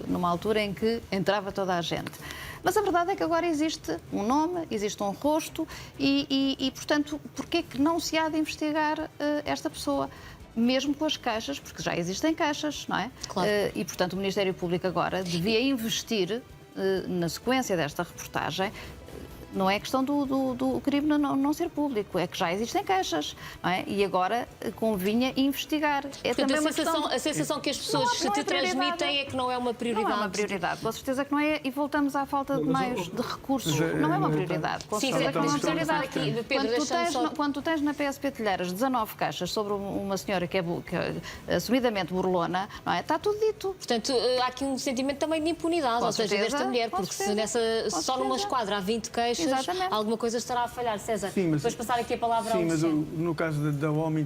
numa altura em que entrava toda a gente. Mas a verdade é que agora existe um nome, existe um rosto e portanto, porquê que não se há de investigar esta pessoa? Mesmo com as queixas, porque já existem queixas, não é? Claro. E, portanto, o Ministério Público agora devia investir, na sequência desta reportagem. Não é questão do crime não ser público, é que já existem queixas, não é? E agora convinha investigar. É Portanto, também a sensação que as pessoas te transmitem é que não é uma prioridade. Não é uma prioridade, com certeza que não é, e voltamos à falta de meios, de recursos. Não é uma prioridade. Sim, é uma prioridade aqui. Pedro, quando tu tens na PSP Telheiras 19 caixas sobre uma senhora que é assumidamente burlona, não é? Está tudo dito. Portanto, há aqui um sentimento também de impunidade, ou seja, desta mulher, porque se só numa esquadra há 20 queixas, alguma coisa estará a falhar. César, depois passar aqui a palavra ao Luciano. Sim, mas no caso da OMI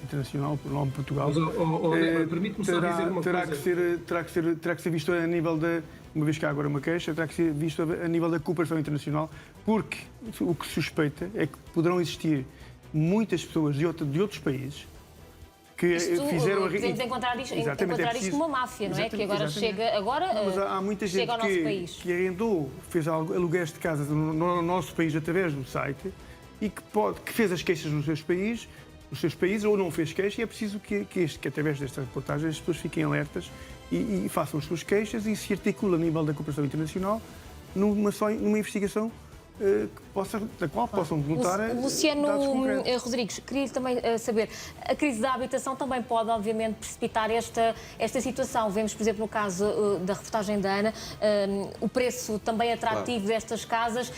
Internacional, por nome Portugal, permite-me só dizer uma coisa. terá que ser visto a nível da, uma vez que há agora uma queixa, terá que ser visto a nível da cooperação internacional, porque o que se suspeita é que poderão existir muitas pessoas de outros países que fizeram podemos encontrar isto numa máfia, não é? Que agora chega mas há muita gente ao nosso país. Que arrendou, fez aluguéis de casas no nosso país através do site e que fez as queixas nos seus países ou não fez queixa, e é preciso que através desta reportagem as pessoas fiquem alertas e façam as suas queixas e se articule a nível da cooperação internacional numa investigação da qual possam notar Luciano dados concretos. Rodrigues, queria também saber, a crise da habitação também pode, obviamente, precipitar esta situação. Vemos, por exemplo, no caso da reportagem da Ana, o preço também atrativo destas casas,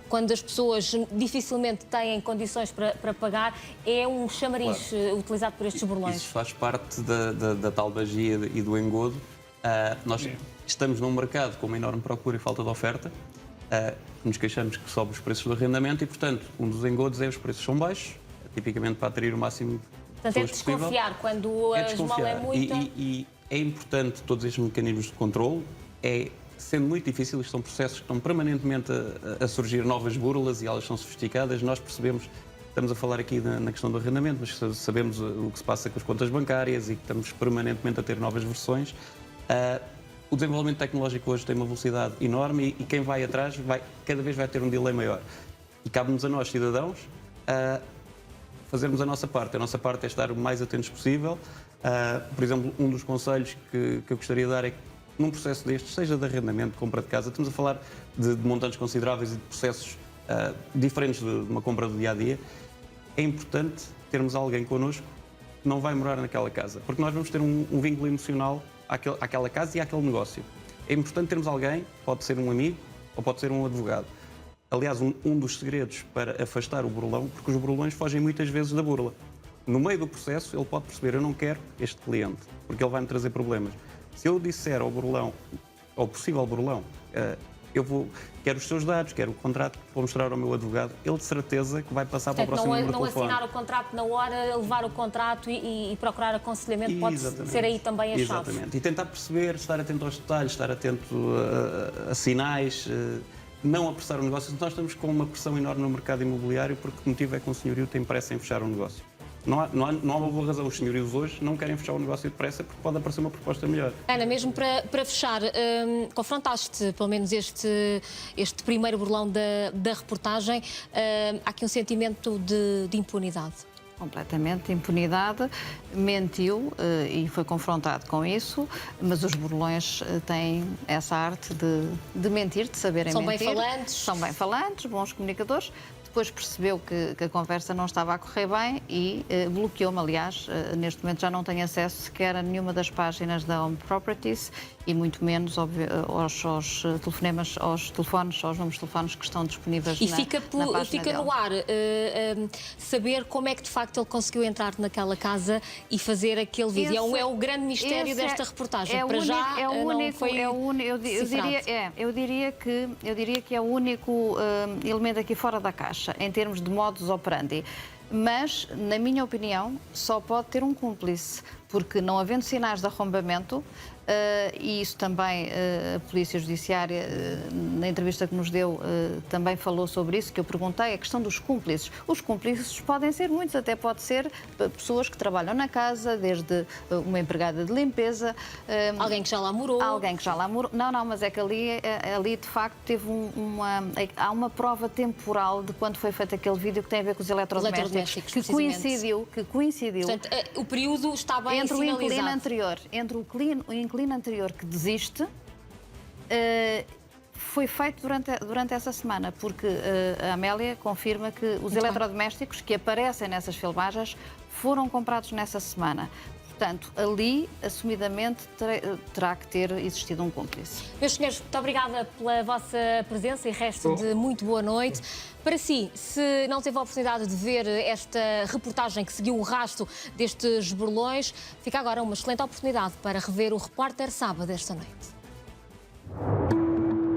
quando as pessoas dificilmente têm condições para pagar, é um chamariz utilizado por estes burlões. Isso faz parte da tal magia e do engodo. Nós estamos num mercado com uma enorme procura e falta de oferta. Nos queixamos que sobe os preços do arrendamento e, portanto, um dos engodos é os preços são baixos, tipicamente para atrair o máximo de pessoas possível. Portanto, é desconfiar quando a esmola é muita. E é importante todos estes mecanismos de controle, sendo muito difícil, isto são processos que estão permanentemente a surgir novas burlas e elas são sofisticadas. Nós percebemos, estamos a falar aqui na questão do arrendamento, mas sabemos o que se passa com as contas bancárias e que estamos permanentemente a ter novas versões. O desenvolvimento tecnológico hoje tem uma velocidade enorme e quem vai atrás cada vez vai ter um delay maior. E cabe-nos a nós, cidadãos, fazermos a nossa parte. A nossa parte é estar o mais atentos possível. Por exemplo, um dos conselhos que eu gostaria de dar é que num processo destes, seja de arrendamento, compra de casa, estamos a falar de montantes consideráveis e de processos diferentes de uma compra do dia-a-dia, é importante termos alguém connosco que não vai morar naquela casa, porque nós vamos ter um vínculo emocional àquela casa e àquele negócio. É importante termos alguém, pode ser um amigo ou pode ser um advogado. Aliás, um dos segredos para afastar o burlão, porque os burlões fogem muitas vezes da burla. No meio do processo, ele pode perceber, eu não quero este cliente, porque ele vai-me trazer problemas. Se eu disser ao burlão, ao possível burlão, quero os seus dados, quero o contrato, vou mostrar ao meu advogado, ele de certeza que vai passar para o próximo número de telefone. Não assinar o contrato na hora, levar o contrato e procurar aconselhamento pode ser aí também a chave. Exatamente. E tentar perceber, estar atento aos detalhes, estar atento a sinais, não apressar o negócio. Nós estamos com uma pressão enorme no mercado imobiliário porque o motivo é que o senhorio tem pressa em fechar o negócio. Não há uma boa razão. Os senhorios hoje não querem fechar o negócio depressa porque pode aparecer uma proposta melhor. Ana, mesmo para fechar, confrontaste pelo menos este primeiro burlão da reportagem. Há aqui um sentimento de impunidade. Completamente, impunidade, mentiu e foi confrontado com isso, mas os burlões têm essa arte de mentir, de saberem mentir. São bem falantes, bons comunicadores. Depois percebeu que a conversa não estava a correr bem e bloqueou-me. Aliás, neste momento já não tenho acesso sequer a nenhuma das páginas da Home Properties e muito menos aos telefonemas, aos números de telefones que estão disponíveis na página fica no ar saber como é que de facto ele conseguiu entrar naquela casa e fazer aquele vídeo. É o grande mistério desta reportagem. Eu diria que é o único elemento aqui fora da caixa em termos de modus operandi. Mas, na minha opinião, só pode ter um cúmplice, porque não havendo sinais de arrombamento, e isso também a Polícia Judiciária, na entrevista que nos deu, também falou sobre isso, que eu perguntei, a questão dos cúmplices. Os cúmplices podem ser muitos, até pode ser pessoas que trabalham na casa, desde uma empregada de limpeza... Alguém que já lá morou. Não, mas é que ali de facto teve há uma prova temporal de quando foi feito aquele vídeo que tem a ver com os eletrodomésticos que coincidiu. Portanto, o período está bem entre sinalizado. Entre o inquilino anterior que desiste, foi feito durante essa semana, porque a Amélia confirma que os eletrodomésticos que aparecem nessas filmagens foram comprados nessa semana. Portanto, ali, assumidamente, terá que ter existido um cúmplice. Meus senhores, muito obrigada pela vossa presença e resto de muito boa noite. Para si, se não teve a oportunidade de ver esta reportagem que seguiu o rastro destes burlões, fica agora uma excelente oportunidade para rever o Repórter Sábado esta noite.